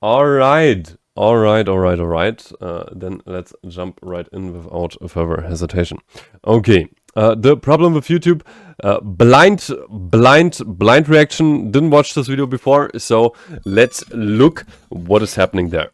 All right. All right, all right, all right. Then let's jump right in without further hesitation. Okay. The problem with YouTube, blind reaction. Didn't watch this video before, so let's look what is happening there.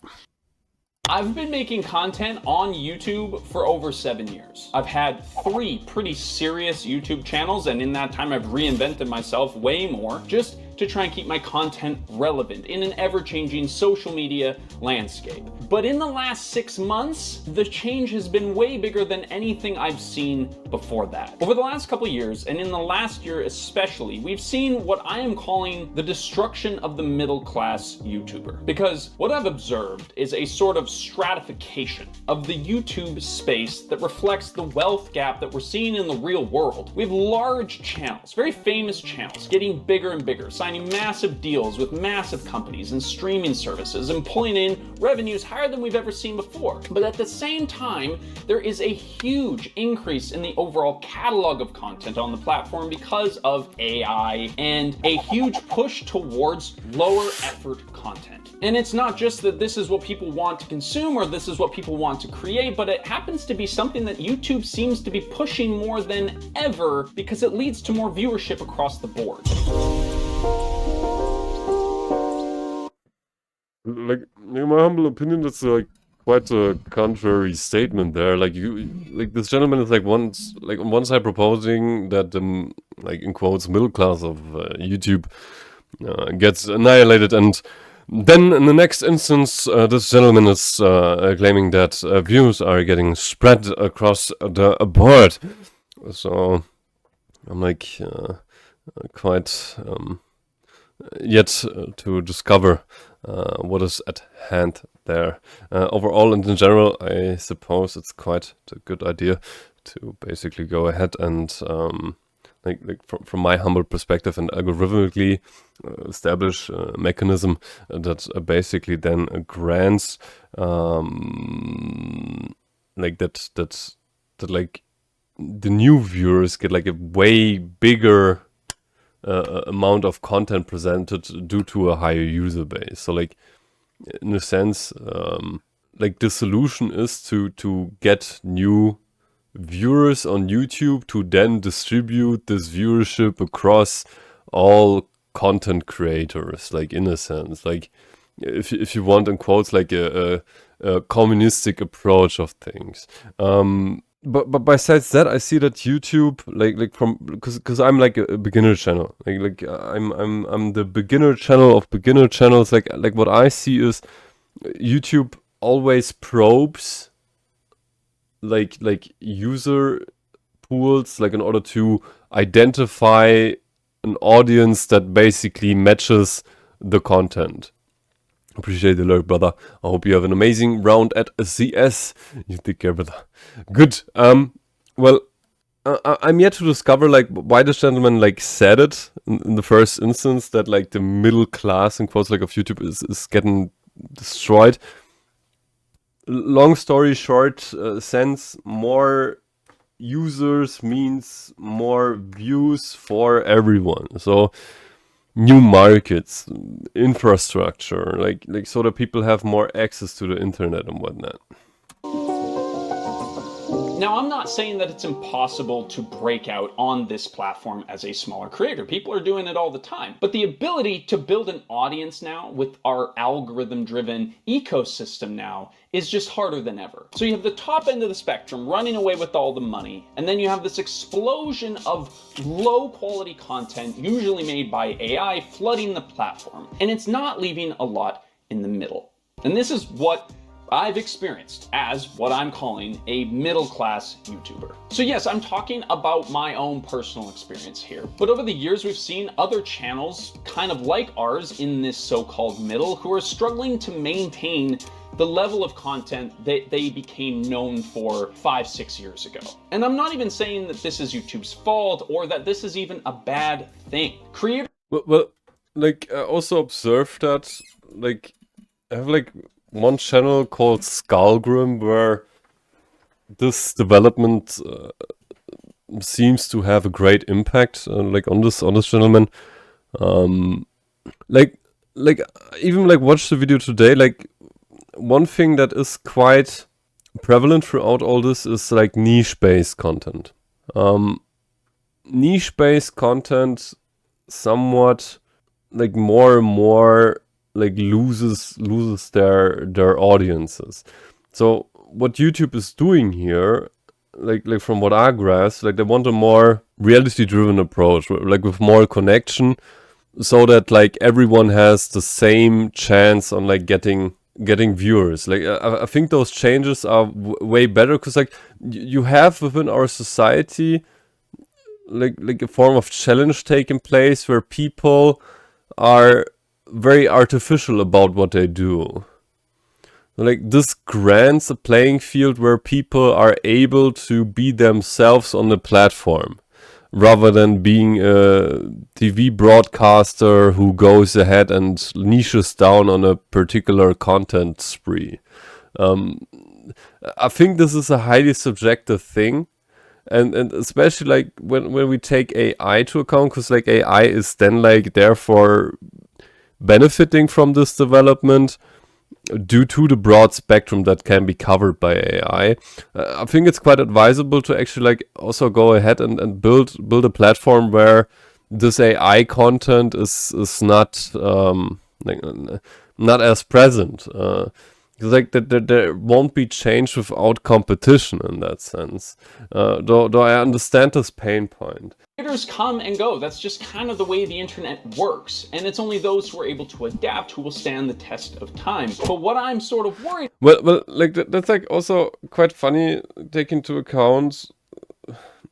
I've been making content on YouTube for over 7 years. I've had 3 pretty serious YouTube channels, and in that time I've reinvented myself way more just to try and keep my content relevant in an ever-changing social media landscape. But in the last 6 months, the change has been way bigger than anything I've seen before that. Over the last couple years, and in the last year especially, we've seen what I am calling the destruction of the middle class YouTuber. Because what I've observed is a sort of stratification of the YouTube space that reflects the wealth gap that we're seeing in the real world. We have large channels, very famous channels, getting bigger and bigger, signing massive deals with massive companies and streaming services and pulling in revenues higher than we've ever seen before. But at the same time, there is a huge increase in the overall catalog of content on the platform because of AI and a huge push towards lower effort content. And it's not just that this is what people want to consume or this is what people want to create, but it happens to be something that YouTube seems to be pushing more than ever because it leads to more viewership across the board. Like, in my humble opinion, that's like quite a contrary statement there. Like this gentleman is like on one side proposing that like in quotes middle class of YouTube gets annihilated, and then in the next instance, this gentleman is claiming that views are getting spread across the board. So I'm like quite yet to discover what is at hand there. Overall and in general, I suppose it's quite a good idea to basically go ahead and from my humble perspective and algorithmically establish a mechanism that basically then grants like that like the new viewers get like a way bigger amount of content presented due to a higher user base. So like in a sense, like the solution is to get new viewers on YouTube to then distribute this viewership across all content creators, like in a sense, like if you want in quotes like a communistic approach of things. But besides that, I see that YouTube, like from because I'm like a beginner channel, like I'm the beginner channel of beginner channels. Like what I see is YouTube always probes like user pools, like in order to identify an audience that basically matches the content. Appreciate the alert, brother. I hope you have an amazing round at CS. You take care, brother. Good. Well, I'm yet to discover like why this gentleman like said it in the first instance that like the middle class in quotes like of YouTube is getting destroyed. Long story short, sense more users means more views for everyone. So new markets, infrastructure, like so that people have more access to the internet and whatnot. Now, I'm not saying that it's impossible to break out on this platform as a smaller creator. People are doing it all the time. But the ability to build an audience now with our algorithm-driven ecosystem now is just harder than ever. So you have the top end of the spectrum running away with all the money, and then you have this explosion of low-quality content, usually made by AI, flooding the platform. And it's not leaving a lot in the middle. And this is what I've experienced as what I'm calling a middle-class YouTuber. So yes, I'm talking about my own personal experience here, but over the years we've seen other channels kind of like ours in this so-called middle who are struggling to maintain the level of content that they became known for 5-6 years ago. And I'm not even saying that this is YouTube's fault or that this is even a bad thing. Well, like I also observed that like I have like one channel called Skullgrim where this development seems to have a great impact like on this gentleman. Like like even like watch the video today, like one thing that is quite prevalent throughout all this is like niche-based content. Niche-based content somewhat like more and more like loses their audiences. So what YouTube is doing here, like from what I grasp, like they want a more reality-driven approach, like with more connection, so that like everyone has the same chance on like getting viewers. Like I think those changes are way better, because like you have within our society like a form of challenge taking place where people are very artificial about what they do. Like this grants a playing field where people are able to be themselves on the platform, rather than being a TV broadcaster who goes ahead and niches down on a particular content spree. I think this is a highly subjective thing. And especially like when we take AI to account, because like AI is then like therefore benefiting from this development due to the broad spectrum that can be covered by AI. I think it's quite advisable to actually like also go ahead and build a platform where this AI content is not like not as present. Like that there won't be change without competition in that sense. Though I understand this pain point. Creators come and go. That's just kind of the way the internet works. And it's only those who are able to adapt who will stand the test of time. But what I'm sort of worried... Well, like that's like also quite funny, taking into account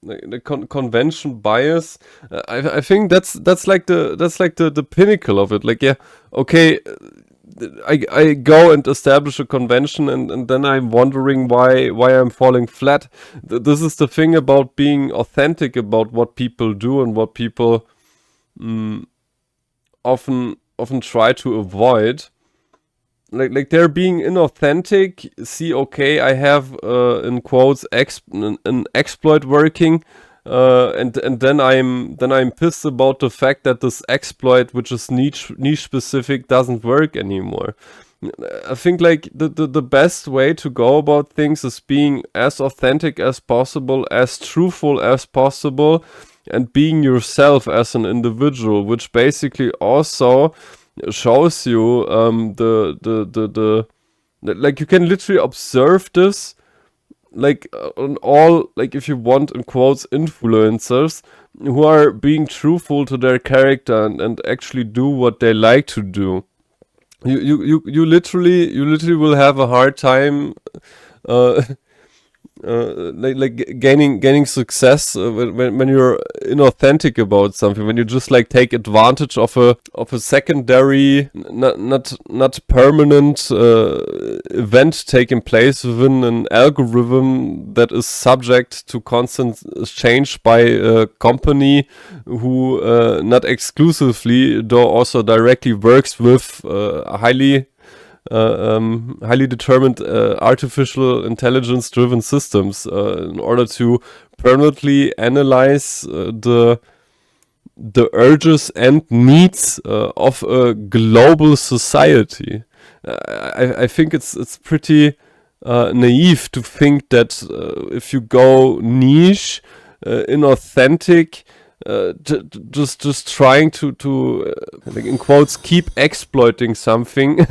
like the convention bias. I think that's like the pinnacle of it. Like, yeah, okay, I go and establish a convention, and then I'm wondering why I'm falling flat. This is the thing about being authentic about what people do and what people often try to avoid. Like they're being inauthentic. See, okay, I have in quotes an exploit working, and then I'm pissed about the fact that this exploit, which is niche specific, doesn't work anymore. I think like the best way to go about things is being as authentic as possible, as truthful as possible, and being yourself as an individual, which basically also shows you the like you can literally observe this like on all, like if you want in quotes, influencers who are being truthful to their character and actually do what they like to do. You literally will have a hard time like gaining success when you're inauthentic about something, when you just like take advantage of a secondary, not permanent event taking place within an algorithm that is subject to constant change by a company who not exclusively, though also directly works with highly determined artificial intelligence driven systems in order to permanently analyze the urges and needs of a global society. I think it's pretty naive to think that if you go niche, inauthentic, just trying to like in quotes keep exploiting something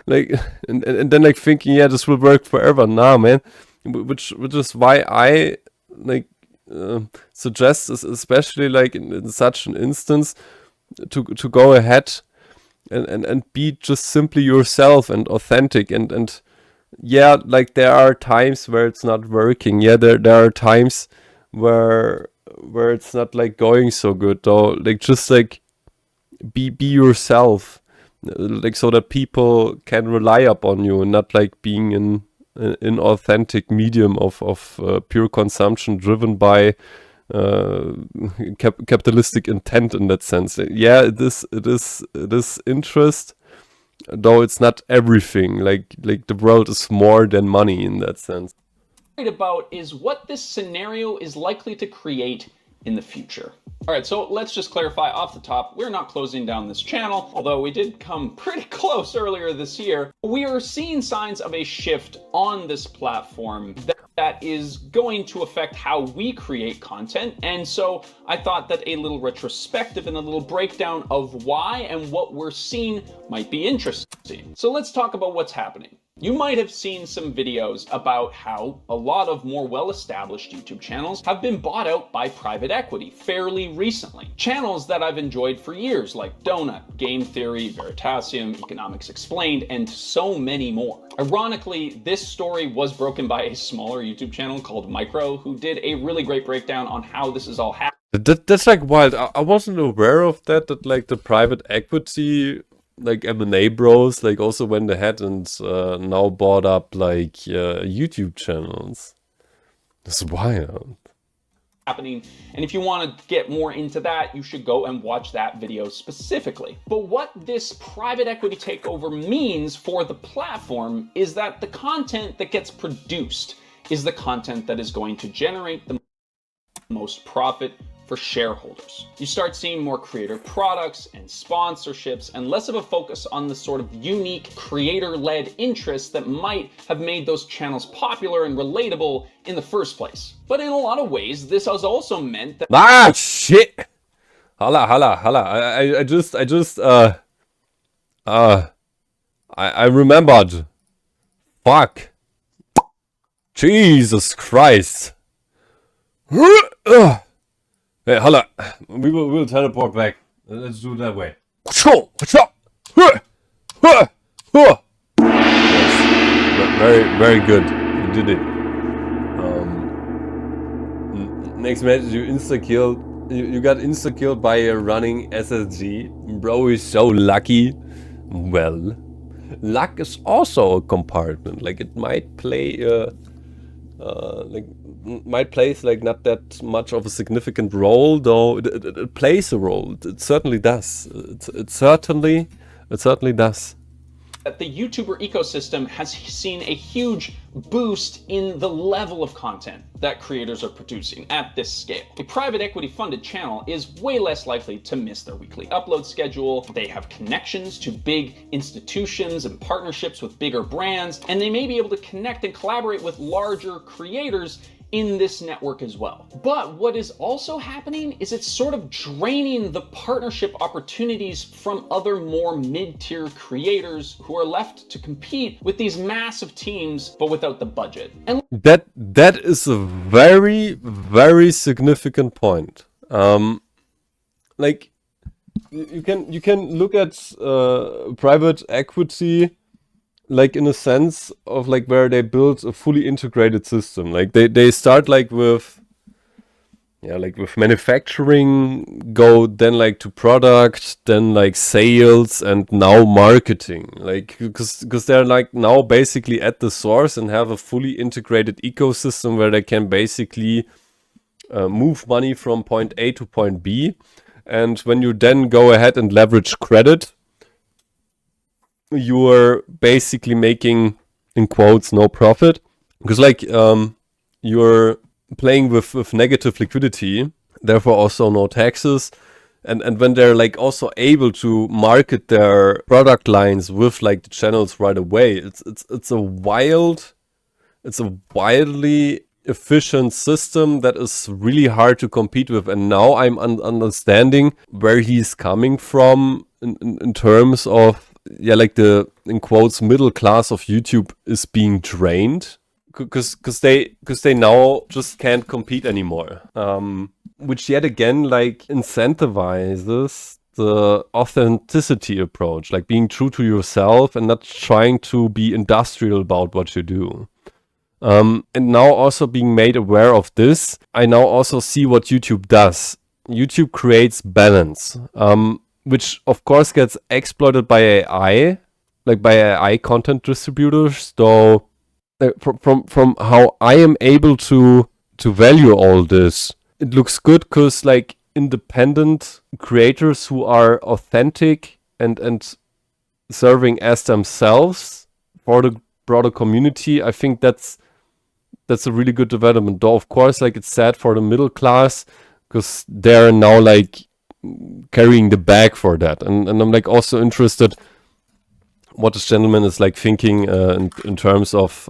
like and then like thinking, yeah, this will work forever. Nah, man. Which is why I like suggest, especially like in such an instance, to go ahead and be just simply yourself and authentic, and yeah, like there are times where it's not working. Yeah, there are times where it's not like going so good, though. Like just like be yourself, like so that people can rely upon you, and not like being in an authentic medium of pure consumption driven by capitalistic intent in that sense. Yeah, it is interest, though it's not everything. Like the world is more than money in that sense. About is what this scenario is likely to create in the future. All right, so let's just clarify off the top, we're not closing down this channel, although we did come pretty close earlier this year. We are seeing signs of a shift on this platform that is going to affect how we create content. And so I thought that a little retrospective and a little breakdown of why and what we're seeing might be interesting. So let's talk about what's happening. You might have seen some videos about how a lot of more well-established YouTube channels have been bought out by private equity fairly recently. Channels that I've enjoyed for years, like Donut, Game Theory, Veritasium, Economics Explained, and so many more. Ironically, this story was broken by a smaller YouTube channel called Micro, who did a really great breakdown on how this is all happening. That's like wild. I wasn't aware of that like the private equity, like M&A bros, like also went ahead and now bought up like YouTube channels. That's wild. Happening, and if you want to get more into that, you should go and watch that video specifically. But what this private equity takeover means for the platform is that the content that gets produced is the content that is going to generate the most profit for shareholders. You start seeing more creator products and sponsorships and less of a focus on the sort of unique creator-led interests that might have made those channels popular and relatable in the first place. But in a lot of ways, this has also meant that— Ah, shit! Holla. I remembered. Fuck. Jesus Christ. Hey, holla. We'll teleport back. Let's do it that way. Yes. Very good. You did it. Next match, you insta-killed. You got insta-killed by a running SSG. Bro is so lucky. Well, luck is also a compartment. Like it might play might play like not that much of a significant role, though it plays a role. It certainly does. It certainly does. That the YouTuber ecosystem has seen a huge boost in the level of content that creators are producing at this scale. A private equity funded channel is way less likely to miss their weekly upload schedule. They have connections to big institutions and partnerships with bigger brands, and they may be able to connect and collaborate with larger creators in this network as well. But what is also happening is it's sort of draining the partnership opportunities from other more mid-tier creators who are left to compete with these massive teams, but without the budget. And that is a very significant point. Like you can look at private equity like in a sense of like where they build a fully integrated system. Like they start like with manufacturing, go then like to product, then like sales, and now marketing. Like because they're like now basically at the source and have a fully integrated ecosystem where they can basically move money from point A to point B. And when you then go ahead and leverage credit, you're basically making, in quotes, no profit. Because like you're playing with negative liquidity, therefore also no taxes. And when they're like also able to market their product lines with like the channels right away, it's a wildly efficient system that is really hard to compete with. And now I'm understanding where he's coming from in terms of like the, in quotes, middle class of YouTube is being drained because they now just can't compete anymore, which yet again like incentivizes the authenticity approach, like being true to yourself and not trying to be industrial about what you do. And now also being made aware of this, I now also see what YouTube does. YouTube creates balance, which of course gets exploited by AI, like by AI content distributors. Though from how I am able to value all this, it looks good because like independent creators who are authentic and serving as themselves for the broader community, I think that's a really good development. Though of course like it's sad for the middle class, because they're now like carrying the bag for that. And I'm like also interested what this gentleman is like thinking in terms of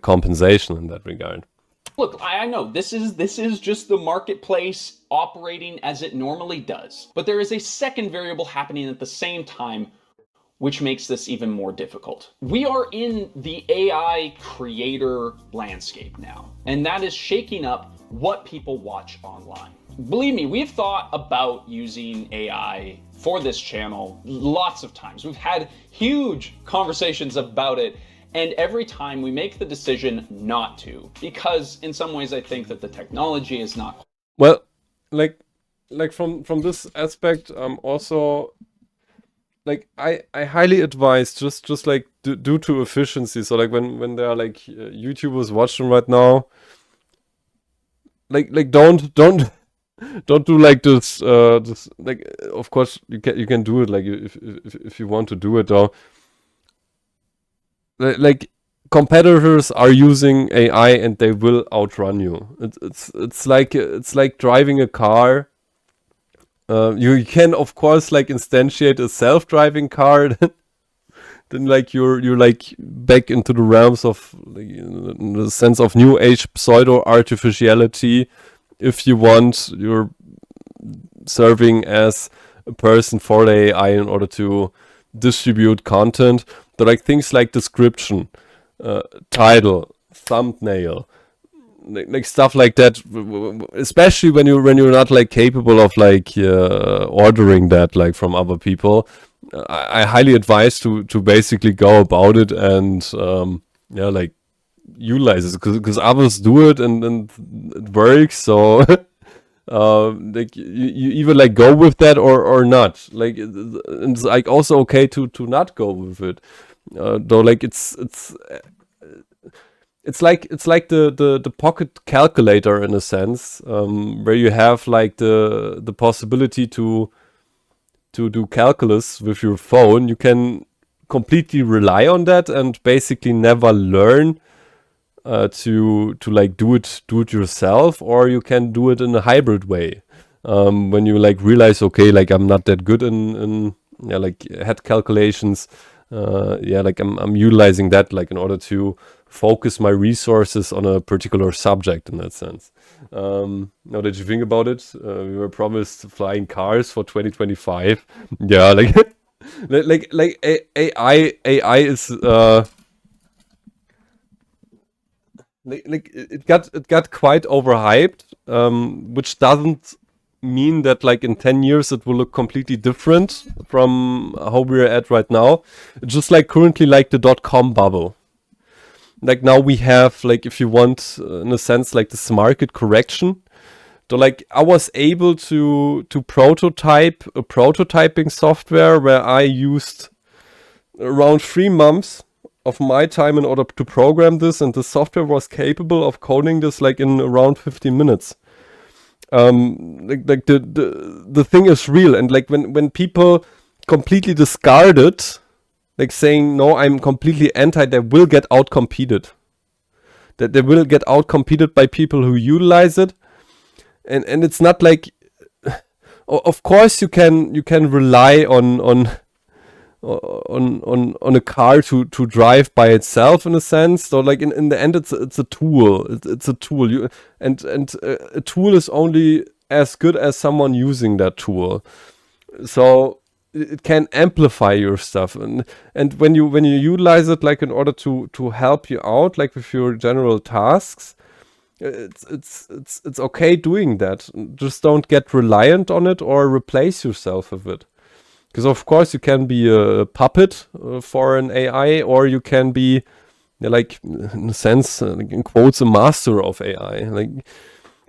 compensation in that regard. Look, I know this is just the marketplace operating as it normally does. But there is a second variable happening at the same time, which makes this even more difficult. We are in the AI creator landscape now, and that is shaking up what people watch online. Believe me, we've thought about using AI for this channel lots of times. We've had huge conversations about it, and every time we make the decision not to, because in some ways I think that the technology is not. Well, like from this aspect, also like I highly advise just like due to efficiency. So like when there are like YouTubers watching right now, like don't do like this this like of course you can do it like if you want to do it though. Like competitors are using AI and they will outrun you. It's like driving a car. You can of course like instantiate a self-driving car. Then like you're like back into the realms of like, in the sense of new age pseudo artificiality. If you want, you're serving as a person for the AI in order to distribute content. But like things like description, title, thumbnail, like stuff like that. Especially when you're not like capable of like ordering that like from other people. I highly advise to basically go about it and like utilize it because others do it and it works. So like you either like go with that or not. Like it's like also okay to not go with it. Though like it's like the pocket calculator in a sense, where you have like the possibility to do calculus with your phone. You can completely rely on that and basically never learn to like do it yourself, or you can do it in a hybrid way. When you like realize, okay, like I'm not that good in like head calculations. Like I'm utilizing that like in order to focus my resources on a particular subject in that sense. Now that you think about it, we were promised flying cars for 2025. Yeah, like AI is like it got quite overhyped, which doesn't mean that like in 10 years it will look completely different from how we're at right now. It's just like currently like the .com bubble. Like now we have like, if you want in a sense like this market correction. So like I was able to prototype a prototyping software where I used around 3 months of my time in order to program this, and the software was capable of coding this like in around 15 minutes. Like the thing is real, and like when people completely discard it, like saying no, I'm completely anti, they will get outcompeted. That they will get outcompeted by people who utilize it, and it's not like, of course you can rely on a car to drive by itself in a sense. So like in the end it's a tool. It's a tool. And a tool is only as good as someone using that tool. So it can amplify your stuff, and when you utilize it like in order to help you out like with your general tasks, it's okay doing that. Just don't get reliant on it or replace yourself with it. Because of course you can be a puppet for an AI, or you can be like in a sense, in quotes, a master of AI. Like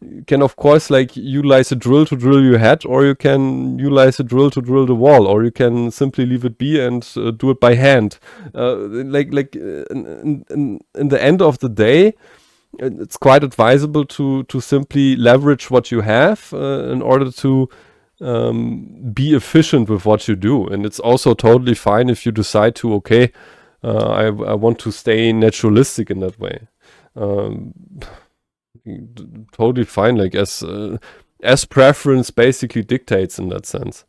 you can of course like utilize a drill to drill your head, or you can utilize a drill to drill the wall, or you can simply leave it be and do it by hand. In the end of the day, it's quite advisable to simply leverage what you have in order to be efficient with what you do. And it's also totally fine if you decide to, okay, I want to stay naturalistic in that way. totally fine. Like as preference basically dictates in that sense.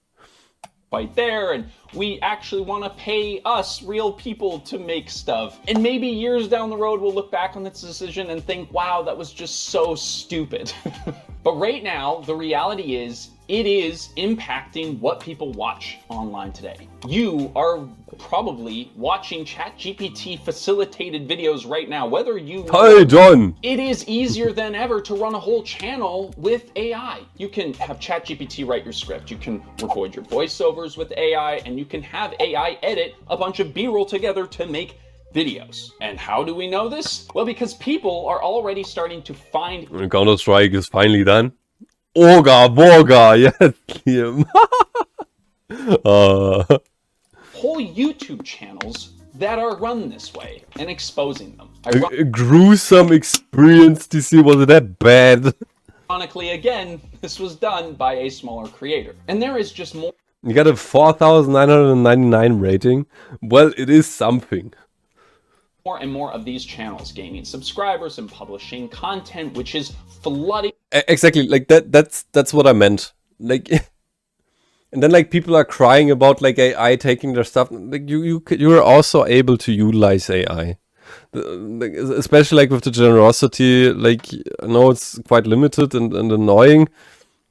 Right there, and we actually want to pay us real people to make stuff. And maybe years down the road we'll look back on this decision and think, wow, that was just so stupid. But right now the reality is it is impacting what people watch online today. You are probably watching ChatGPT facilitated videos right now, whether you know. Hi John! It is easier than ever to run a whole channel with AI. You can have ChatGPT write your script, you can record your voiceovers with AI, and you can have AI edit a bunch of B-roll together to make videos. And how do we know this? Well, because people are already starting to find... Counter-Strike is finally done. Oga, Boga, yes, Liam. whole YouTube channels that are run this way and exposing them. A gruesome experience to see, was it that bad? Ironically, again, this was done by a smaller creator. And there is just more... You got a 4,999 rating? Well, it is something. More and more of these channels gaining subscribers and publishing content, which is flooding... Exactly, like that's what I meant. Like... And then like people are crying about like AI taking their stuff. Like you are also able to utilize AI, especially like with the generosity. Like I know it's quite limited and annoying,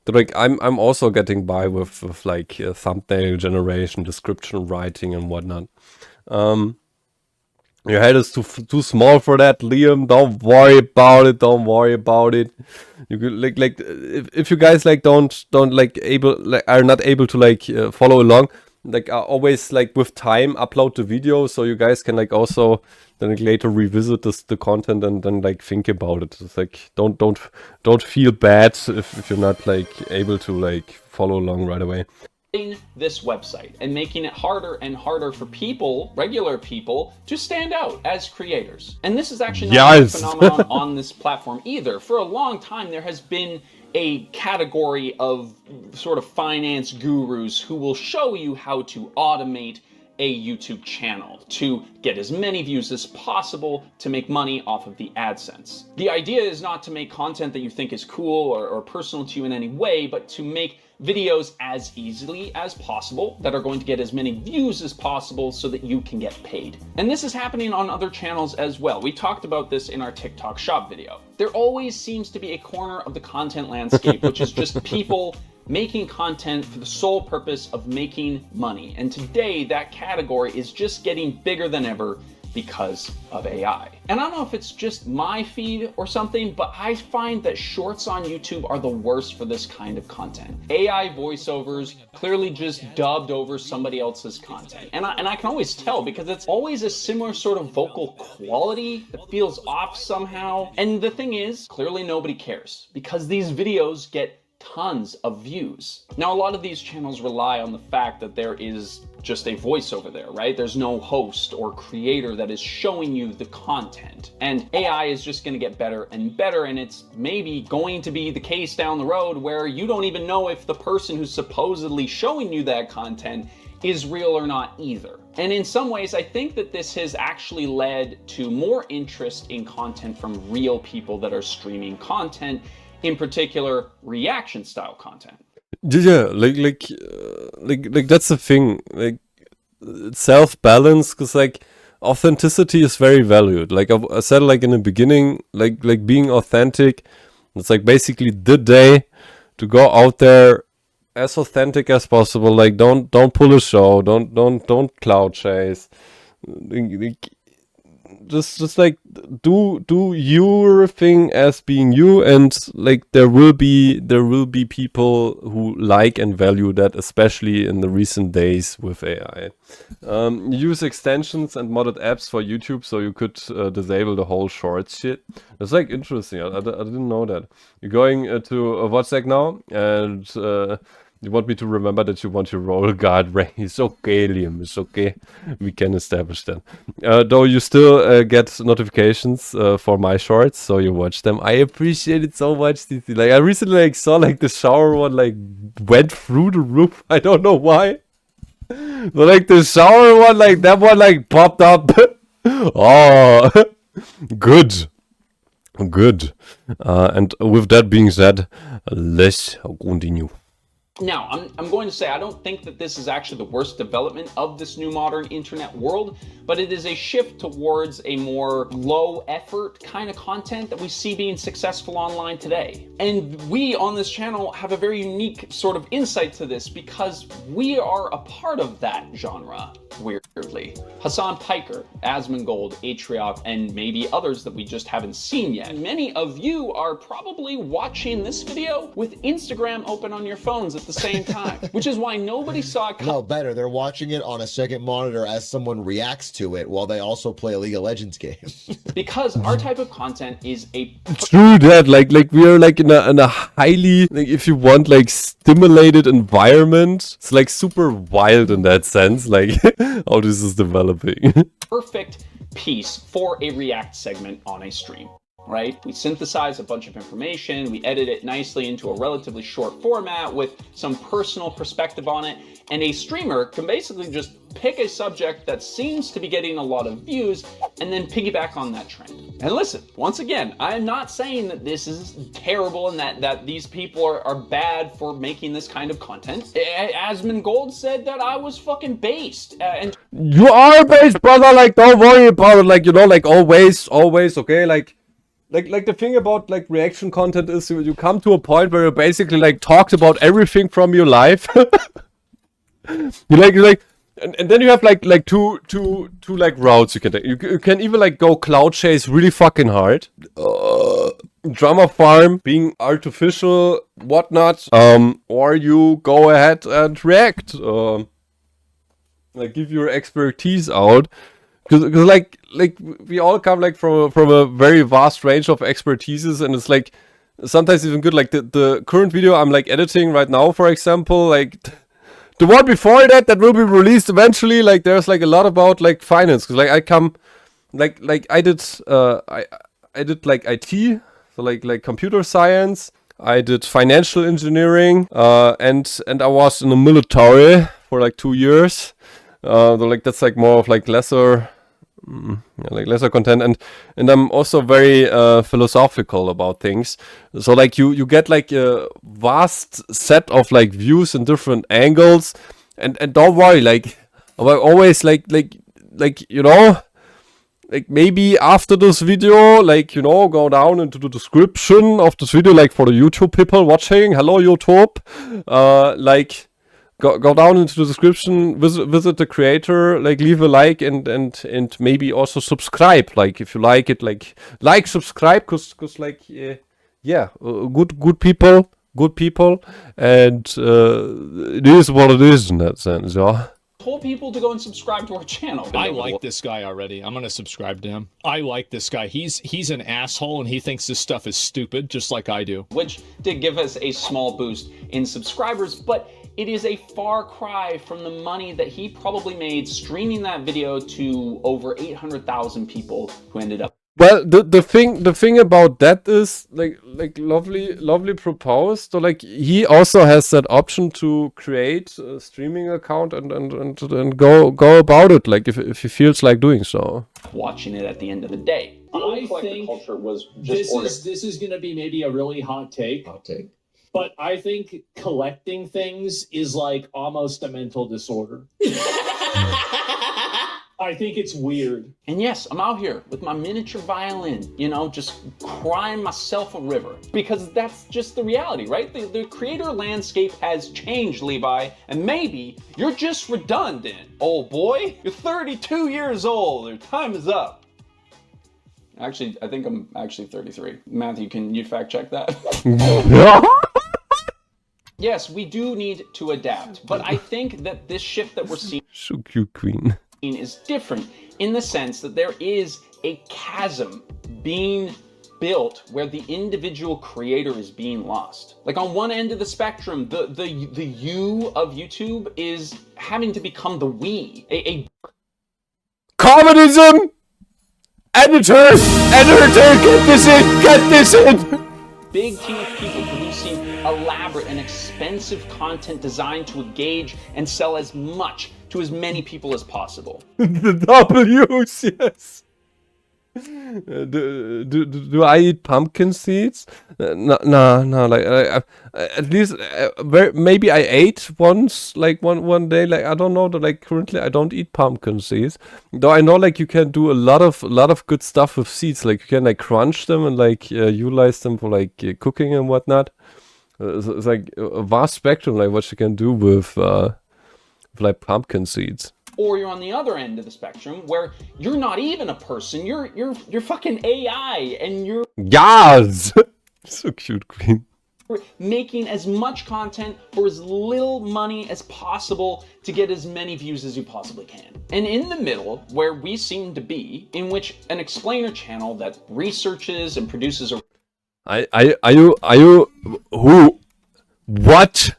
but like I'm also getting by with like thumbnail generation, description writing, and whatnot. Your head is too small for that, Liam. Don't worry about it. Don't worry about it. You could like if you guys like don't like are not able to like follow along, like always like with time upload the video so you guys can like also then like, later revisit the content and then like think about it. It's like don't feel bad if you're not like able to like follow along right away. This website and making it harder and harder for people, regular people, to stand out as creators. And this is actually not a phenomenon on this platform either. For a long time, there has been a category of sort of finance gurus who will show you how to automate a YouTube channel to get as many views as possible to make money off of the AdSense. The idea is not to make content that you think is cool or personal to you in any way, but to make videos as easily as possible that are going to get as many views as possible so that you can get paid. And this is happening on other channels as well. We talked about this in our TikTok shop video. There always seems to be a corner of the content landscape which is just people making content for the sole purpose of making money. And today that category is just getting bigger than ever because of AI. And I don't know if it's just my feed or something, but I find that shorts on YouTube are the worst for this kind of content. AI voiceovers clearly just dubbed over somebody else's content. And I can always tell because it's always a similar sort of vocal quality that feels off somehow. And the thing is, clearly nobody cares because these videos get tons of views. Now, a lot of these channels rely on the fact that there is just a voiceover there, right? There's no host or creator that is showing you the content. And AI is just gonna get better and better, and it's maybe going to be the case down the road where you don't even know if the person who's supposedly showing you that content is real or not either. And in some ways, I think that this has actually led to more interest in content from real people that are streaming content, in particular reaction style content. Yeah, like that's the thing. Like self-balance, because like authenticity is very valued. Like I said, like in the beginning, like being authentic. It's like basically the day to go out there as authentic as possible. Like don't pull a show. Don't cloud chase. Just like do your thing as being you, and like there will be people who like and value that, especially in the recent days with AI. Use extensions and modded apps for YouTube so you could disable the whole shorts shit. It's like interesting. I didn't know that. You're going to WhatsApp now, and you want me to remember that you want your roll guard rank. It's okay, Liam. It's okay. We can establish that. Though you still get notifications for my shorts, so you watch them. I appreciate it so much. Like I recently like saw like the shower one like went through the roof. I don't know why. So like the shower one, like that one like popped up. Oh, good. Good. And with that being said, let's continue. Now, I'm going to say I don't think that this is actually the worst development of this new modern internet world, but it is a shift towards a more low effort kind of content that we see being successful online today. And we on this channel have a very unique sort of insight to this because we are a part of that genre. Weirdly, Hassan Piker, Asmongold, Atriok, and maybe others that we just haven't seen yet. Many of you are probably watching this video with Instagram open on your phones at the same time, which is why nobody saw it. No, better. They're watching it on a second monitor as someone reacts to it while they also play a League of Legends game. Because our type of content is a True that, like we are like in a highly, like, if you want, like stimulated environment. It's like super wild in that sense, like how this is developing. perfect piece for a React segment on a stream. Right? We synthesize a bunch of information, we edit it nicely into a relatively short format with some personal perspective on it, and a streamer can basically just pick a subject that seems to be getting a lot of views and then piggyback on that trend. And listen, once again, I am not saying that this is terrible and that these people are bad for making this kind of content. Asmongold said that I was fucking based. And You are based, brother, like don't worry about it, like, you know, like always, okay, like the thing about like reaction content is you come to a point where you basically like talked about everything from your life. you like and then you have like two like routes you can take. You can either like go cloud chase really fucking hard, drama farm, being artificial, whatnot, or you go ahead and react, like give your expertise out. Because like we all come like from a very vast range of expertises, and it's like sometimes even good. Like the current video I'm like editing right now, for example, like the one before that will be released eventually. Like there's like a lot about like finance, because like I come like I did like IT, so like computer science. I did financial engineering, and I was in the military for like 2 years. So like that's like more of like lesser content, and I'm also very philosophical about things. So like you get like a vast set of like views and different angles, and don't worry, like I always like you know, like maybe after this video, like, you know, go down into the description of this video, like for the YouTube people watching, hello YouTube, like Go down into the description, visit the creator, like leave a like and maybe also subscribe, like if you like it, like subscribe, cause like yeah, good people, and it is what it is in that sense, yeah. Told people to go and subscribe to our channel. I like this guy already. I'm gonna subscribe to him. I like this guy. He's an asshole and he thinks this stuff is stupid, just like I do. Which did give us a small boost in subscribers, but it is a far cry from the money that he probably made streaming that video to over 800,000 people who ended up. Well, the thing about that is like lovely proposed. So like he also has that option to create a streaming account and go about it, like if he feels like doing so. Watching it at the end of the day. I think culture was just this is going to be maybe a really hot take. But I think collecting things is like almost a mental disorder. I think it's weird. And yes, I'm out here with my miniature violin, you know, just crying myself a river. Because that's just the reality, right? The creator landscape has changed, Levi, and maybe you're just redundant. Old boy, you're 32 years old, your time is up. Actually, I think I'm actually 33. Matthew, can you fact check that? Yes, we do need to adapt, but I think that this shift that we're seeing So cute, queen. is different in the sense that there is a chasm being built where the individual creator is being lost. Like on one end of the spectrum, the you of YouTube is having to become the we. Communism! Editor, get this in! Big team of people producing elaborate and expensive content designed to engage and sell as much to as many people as possible. The W's, yes. Do I eat pumpkin seeds? No. Like at least maybe I ate once, like one day. Like I don't know. Like currently, I don't eat pumpkin seeds. Though I know like you can do a lot of good stuff with seeds. Like you can like crunch them and like utilize them for like cooking and whatnot. It's like a vast spectrum, like what you can do with like pumpkin seeds. Or you're on the other end of the spectrum where you're not even a person, you're fucking AI, and you're Yes. So cute, Queen. making as much content for as little money as possible to get as many views as you possibly can. And in the middle, where we seem to be, in which an explainer channel that researches and produces a Are you who? What?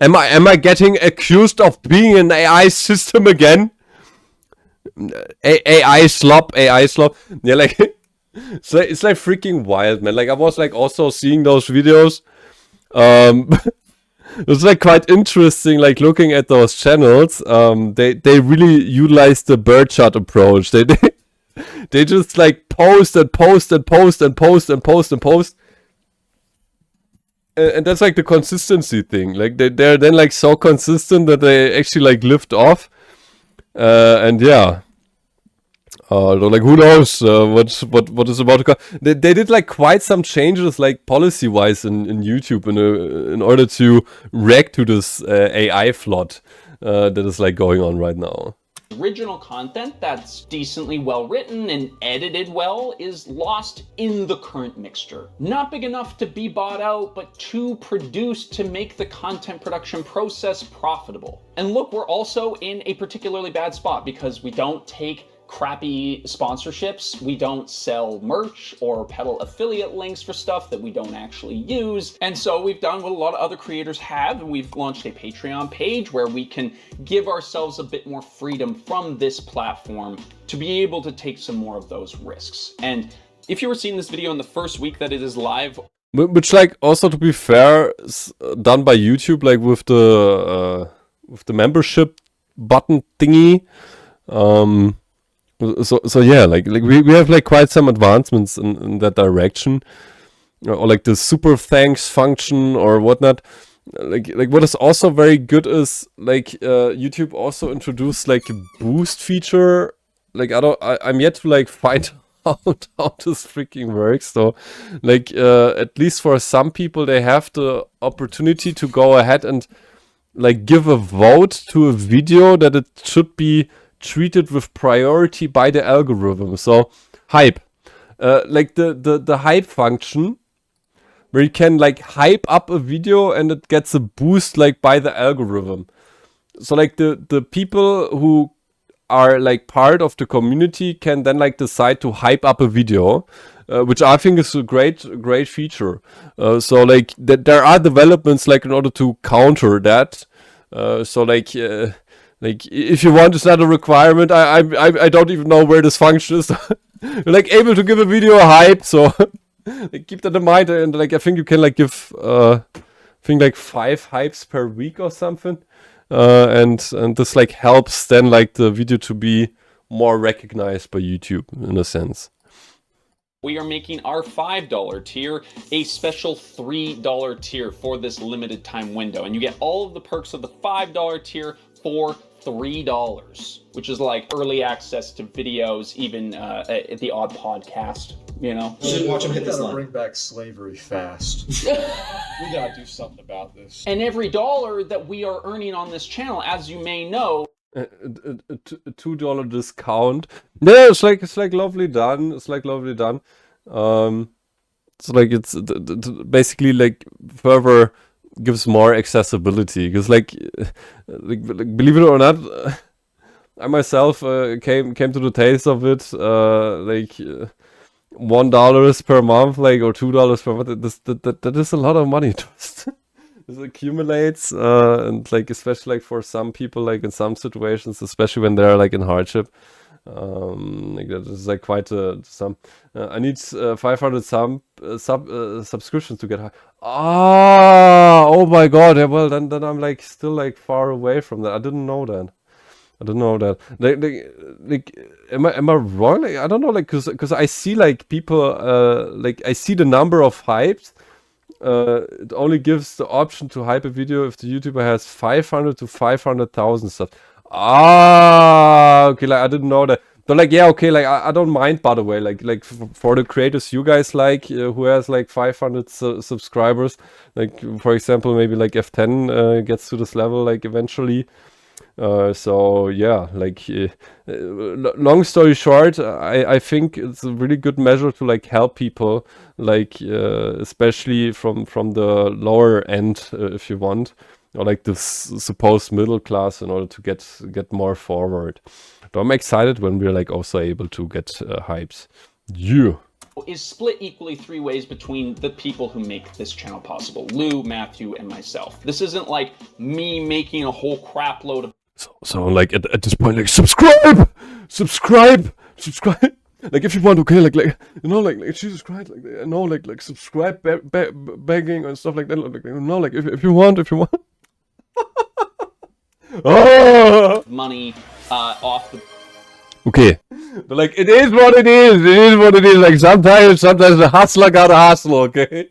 Am I getting accused of being an AI system again? AI slop. Yeah, like it's like freaking wild, man. Like I was like also seeing those videos. It was like quite interesting, like looking at those channels. They really utilize the bird shot approach. They just like post and post and post and post and post and post. And that's like the consistency thing. Like they're then like so consistent that they actually like lift off. And yeah. Like who knows what is about to come. They did like quite some changes like policy wise in YouTube in order to react to this AI flood that is like going on right now. original content that's decently well written and edited well is lost in the current mixture. Not big enough to be bought out, but too produced to make the content production process profitable. And look, we're also in a particularly bad spot because we don't take crappy sponsorships, we don't sell merch or peddle affiliate links for stuff that we don't actually use. And so we've done what a lot of other creators have, and we've launched a Patreon page where we can give ourselves a bit more freedom from this platform to be able to take some more of those risks. And if you were seeing this video in the first week that it is live, which, like, also to be fair, is done by YouTube, like with the membership button thingy. So yeah, like we have like quite some advancements in that direction, or like the super thanks function or whatnot. Like what is also very good is like YouTube also introduced like a boost feature. Like I'm yet to like find out how this freaking works. So like at least for some people, they have the opportunity to go ahead and like give a vote to a video that it should be treated with priority by the algorithm. So hype, like the hype function, where you can like hype up a video and it gets a boost like by the algorithm. So like the people who are like part of the community can then like decide to hype up a video, which I think is a great feature. So like there are developments like in order to counter that. So like if you want, it's not a requirement. I don't even know where this function is. You're like able to give a video a hype, so like, keep that in mind. And like I think you can like give I think like 5 hypes per week or something. And this like helps then like the video to be more recognized by YouTube in a sense. We are making our $5 tier a special $3 tier for this limited time window. And you get all of the perks of the $5 tier for $3, which is like early access to videos, even at the odd podcast, you know? You should watch him hit this line. Bring back slavery fast. We gotta do something about this. And every dollar that we are earning on this channel, as you may know, a $2 discount. Yeah, it's like lovely done. It's like lovely done. So like it's basically like further gives more accessibility, because like believe it or not, I myself came to the taste of it like $1 per month, like, or $2 per month. That is a lot of money. This accumulates, and like especially like for some people, like in some situations, especially when they're like in hardship, like that is like quite some. I need 500 subscriptions to get high. Oh my god! Yeah, well then I'm like still like far away from that. I didn't know that. I don't know that. Like, am I wrong? Like, I don't know. Like, cause I see like people. Like I see the number of hypes. It only gives the option to hype a video if the YouTuber has 500 to 500,000 subs. Ah, okay. Like I didn't know that. But like, yeah, okay. Like I don't mind. By the way, like for the creators you guys like, who has like 500 subscribers. Like for example, maybe like F10 gets to this level like eventually. So yeah, like long story short, I think it's a really good measure to like help people, like especially from the lower end, if you want, or like the supposed middle class, in order to get more forward. So I'm excited when we're like also able to get hypes. Yeah. Is split equally 3 ways between the people who make this channel possible: Lou, Matthew, and myself. This isn't like me making a whole crap load of. So like at this point, like subscribe. Like if you want, okay, like you know, like Jesus Christ, like you know, like subscribe, begging and stuff like that. Like you know, like if you want. Oh! Money off the. Okay, but like it is what it is. It is what it is. Like sometimes the hustler gotta hustle. Okay.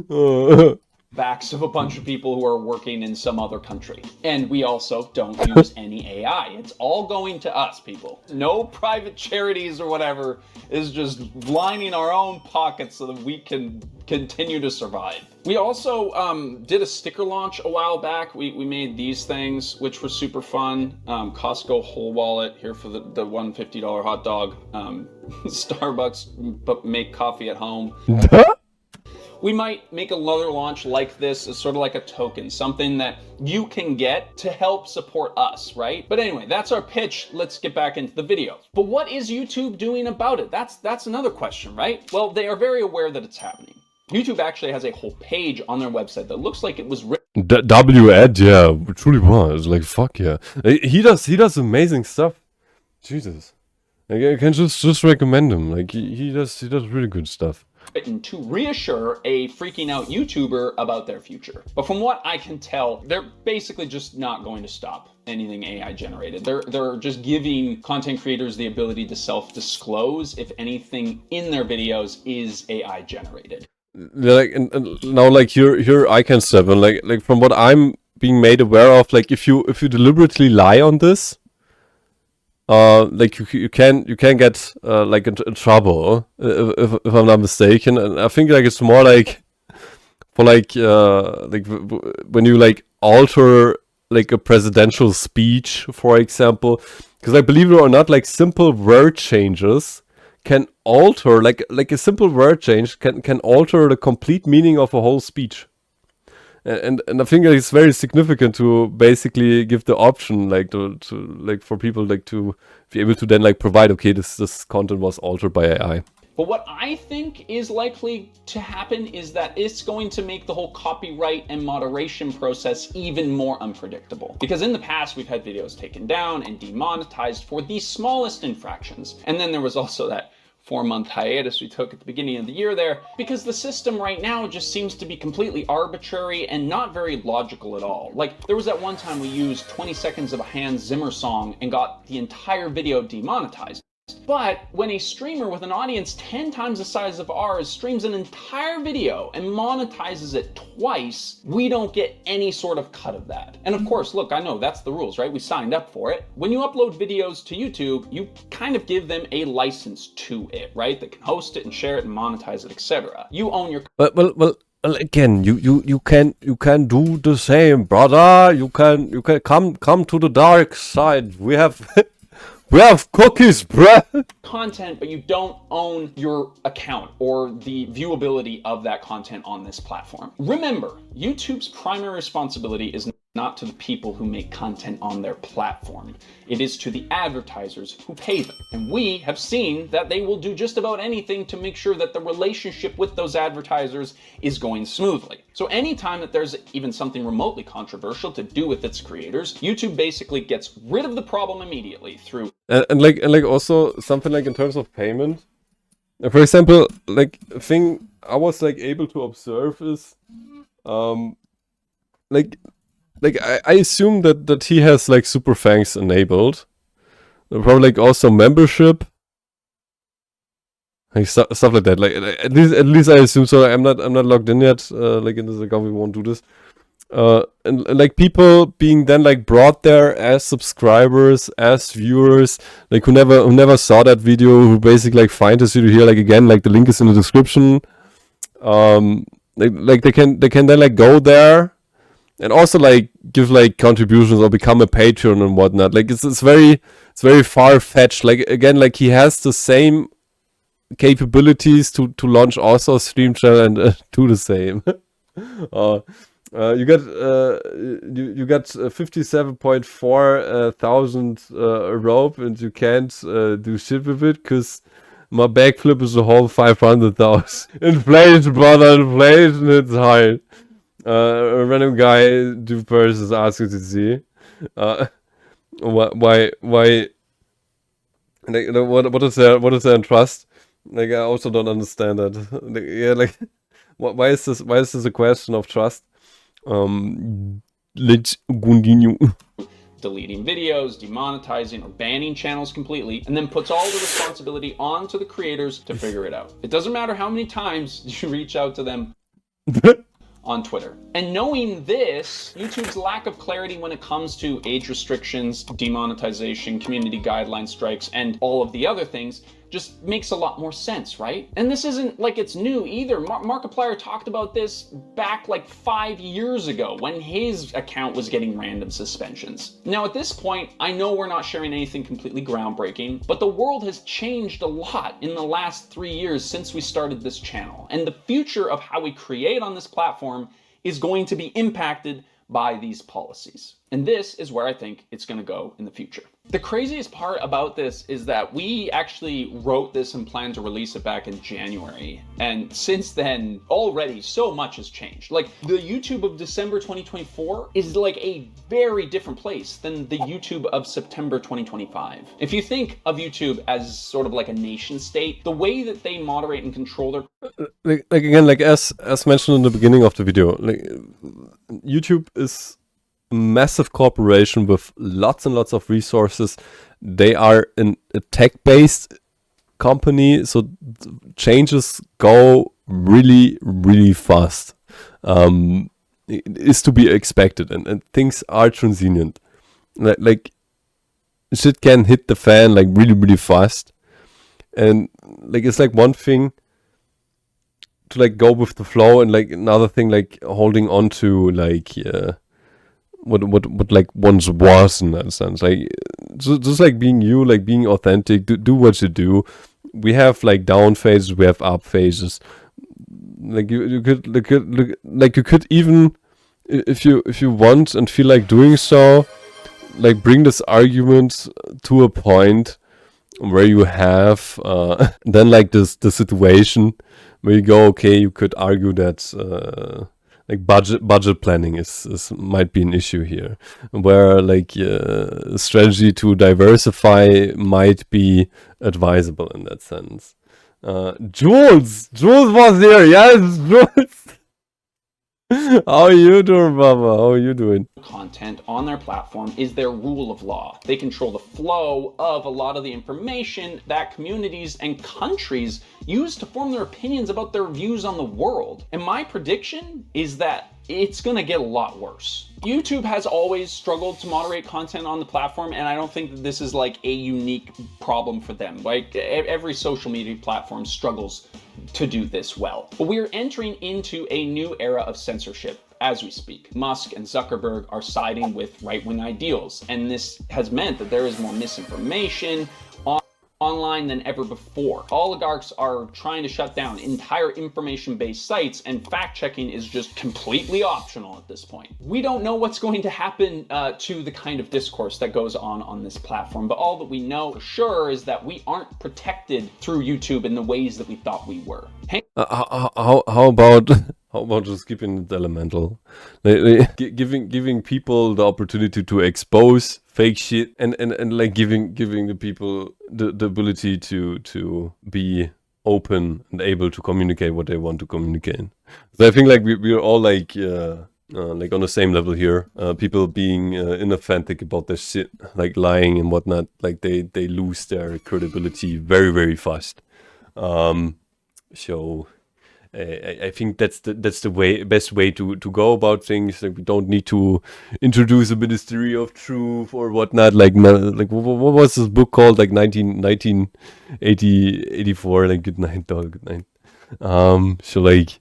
Oh. Backs of a bunch of people who are working in some other country. And we also don't use any AI. It's all going to us, people. No private charities or whatever. Is just lining our own pockets so that we can continue to survive. We also did a sticker launch a while back. We made these things, which were super fun. Costco whole wallet here for the $150 hot dog. Starbucks, but make coffee at home. We might make another launch like this as sort of like a token, something that you can get to help support us, right? But anyway, that's our pitch. Let's get back into the video. But what is YouTube doing about it? That's another question, right? Well, they are very aware that it's happening. YouTube actually has a whole page on their website that looks like it was written. W-Ed, yeah, truly was. Like, fuck yeah. He does amazing stuff. Jesus. Like, I can just recommend him. Like, he does really good stuff. To reassure a freaking out YouTuber about their future. But from what I can tell, they're basically just not going to stop anything AI generated. They're just giving content creators the ability to self-disclose if anything in their videos is AI generated. Like and now, like here I can step in. Like from what I'm being made aware of, like if you deliberately lie on this, like you can get like in trouble if I'm not mistaken. And I think like it's more like for like when you like alter like a presidential speech, for example, because like believe it or not, like simple word changes can alter, like a simple word change can alter the complete meaning of a whole speech. And I think it's very significant to basically give the option, like to like for people like to be able to then like provide, okay, this content was altered by AI. But what I think is likely to happen is that it's going to make the whole copyright and moderation process even more unpredictable. Because in the past, we've had videos taken down and demonetized for the smallest infractions. And then there was also that 4-month hiatus we took at the beginning of the year there, because the system right now just seems to be completely arbitrary and not very logical at all. Like, there was that one time we used 20 seconds of a Hans Zimmer song and got the entire video demonetized. But when a streamer with an audience 10 times the size of ours streams an entire video and monetizes it twice, we don't get any sort of cut of that. And of course, look, I know that's the rules, right? We signed up for it. When you upload videos to YouTube, you kind of give them a license to it, right? They can host it and share it and monetize it, etc. You own your... Well, again, you can do the same, brother. You can come to the dark side. We have cookies, bruh. Content, but you don't own your account or the viewability of that content on this platform. Remember, YouTube's primary responsibility is not to the people who make content on their platform. It is to the advertisers who pay them. And we have seen that they will do just about anything to make sure that the relationship with those advertisers is going smoothly. So anytime that there's even something remotely controversial to do with its creators, YouTube basically gets rid of the problem immediately through... And like also something like in terms of payment. For example, like a thing I was like able to observe is, like like I assume that he has like super thanks enabled, probably like also membership, like stuff like that. Like at least I assume so. I'm not logged in yet. Like in this account, we won't do this. And like people being then like brought there as subscribers, as viewers, like who never saw that video, who basically like find this video here. Like again, like the link is in the description. Like they can then like go there and also like give like contributions or become a patron and whatnot. Like it's very far fetched. Like again, like he has the same capabilities to launch also a stream channel and do the same. You got 57.4 thousand rope, and you can't do shit with it because my backflip is a whole 500,000. Inflation, brother, inflation, it's high. A random guy do first is asking to see why like, what is there in trust? Like I also don't understand that. Like, yeah, like why is this a question of trust? Let's continue. Deleting videos, demonetizing, or banning channels completely, and then puts all the responsibility onto the creators to figure it out. It doesn't matter how many times you reach out to them on Twitter. And knowing this, YouTube's lack of clarity when it comes to age restrictions, demonetization, community guideline strikes, and all of the other things just makes a lot more sense, right? And this isn't like it's new either. Markiplier talked about this back like 5 years ago when his account was getting random suspensions. Now at this point, I know we're not sharing anything completely groundbreaking, but the world has changed a lot in the last 3 years since we started this channel. And the future of how we create on this platform is going to be impacted by these policies. And this is where I think it's going to go in the future. The craziest part about this is that we actually wrote this and planned to release it back in January. And since then, already so much has changed. Like the YouTube of December 2024 is like a very different place than the YouTube of September 2025. If you think of YouTube as sort of like a nation state, the way that they moderate and control their... Like again, like as mentioned in the beginning of the video, like YouTube is a massive corporation with lots and lots of resources. They are a tech-based company, so changes go really, really fast. It is to be expected, and things are transient. Like shit can hit the fan like really, really fast, and like it's like one thing to like go with the flow, and like another thing like holding on to like what like once was in that sense. Like just like being you, like being authentic, do what you do. We have like down phases, we have up phases. Like you could even if you want and feel like doing so, like bring this argument to a point where you have then like the situation where you go, okay, you could argue that like budget planning is might be an issue here, where like strategy to diversify might be advisable in that sense. Jules was there, yes, Jules. How are you doing, Baba? How are you doing? Content on their platform is their rule of law. They control the flow of a lot of the information that communities and countries use to form their opinions about their views on the world. And my prediction is that it's gonna get a lot worse. YouTube has always struggled to moderate content on the platform, and I don't think that this is like a unique problem for them. Like every social media platform struggles to do this well. But we're entering into a new era of censorship as we speak. Musk and Zuckerberg are siding with right-wing ideals, and this has meant that there is more misinformation online than ever before. Oligarchs are trying to shut down entire information-based sites, and fact-checking is just completely optional at this point. We don't know what's going to happen to the kind of discourse that goes on this platform, but all that we know for sure is that we aren't protected through YouTube in the ways that we thought we were. How about just keeping it elemental, like, giving people the opportunity to expose fake shit, and like giving the people the ability to be open and able to communicate what they want to communicate. So I think like we're all like like on the same level here. People being inauthentic about their shit, like lying and whatnot, like they lose their credibility very, very fast. So I think that's the best way to go about things. Like we don't need to introduce a ministry of truth or whatnot. Like what was this book called? Like 1984. Like good night, dog. Good night. So like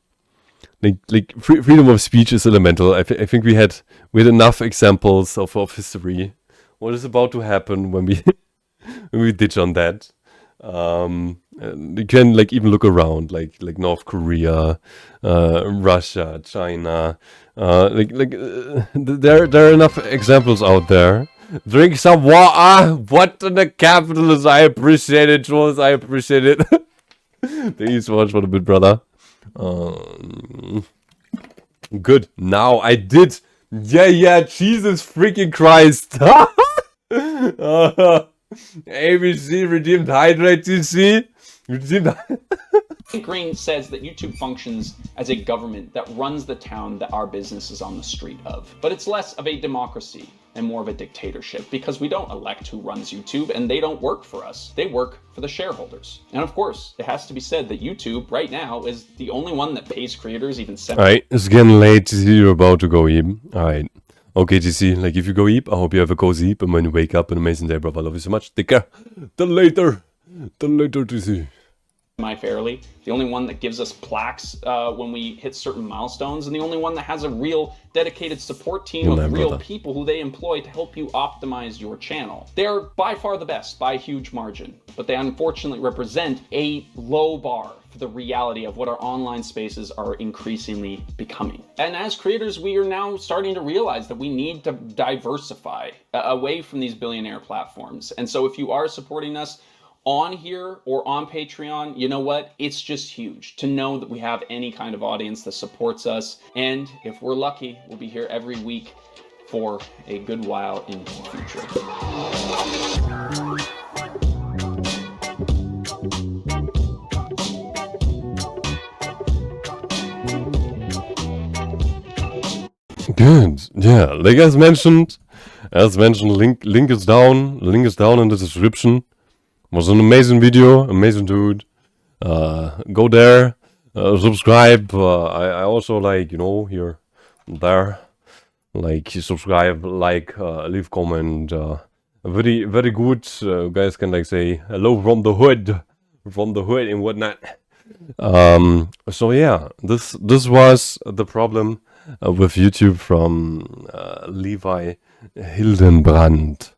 freedom of speech is elemental. I think we had enough examples of history. What is about to happen when we when we ditch on that? And you can like even look around, like North Korea, Russia, China. There are enough examples out there. Drink some water. What in the capitalist? I appreciate it, Jules. I appreciate it. Thank you so much for the bit, brother. Good. Now I did. Yeah. Jesus freaking Christ. ABC redeemed hydrate. TC redeemed. Green says that YouTube functions as a government that runs the town that our business is on the street of. But it's less of a democracy and more of a dictatorship because we don't elect who runs YouTube and they don't work for us. They work for the shareholders. And of course, it has to be said that YouTube right now is the only one that pays creators even $7. Alright, it's getting late. You're about to go eat. Alright. Okay, GC, like if you go eat, I hope you have a cozy eat. And when you wake up, an amazing day, brother. I love you so much. Take care. Till later. GC. Fairly, the only one that gives us plaques when we hit certain milestones, and the only one that has a real dedicated support team of real people who they employ to help you optimize your channel. They're by far the best by a huge margin, but they unfortunately represent a low bar for the reality of what our online spaces are increasingly becoming. And as creators, we are now starting to realize that we need to diversify away from these billionaire platforms. And so if you are supporting us on here or on Patreon, you know what? It's just huge to know that we have any kind of audience that supports us. And if we're lucky, we'll be here every week for a good while into the future. Good. Yeah, like as mentioned, link is down. Link is down in the description. Was an amazing video, amazing dude. Go there, subscribe. I also like, you know, here, there, like subscribe, like, leave comment. Very, very good. Guys can like say hello from the hood and whatnot. So yeah, this was the problem with YouTube from Levi Hildenbrand.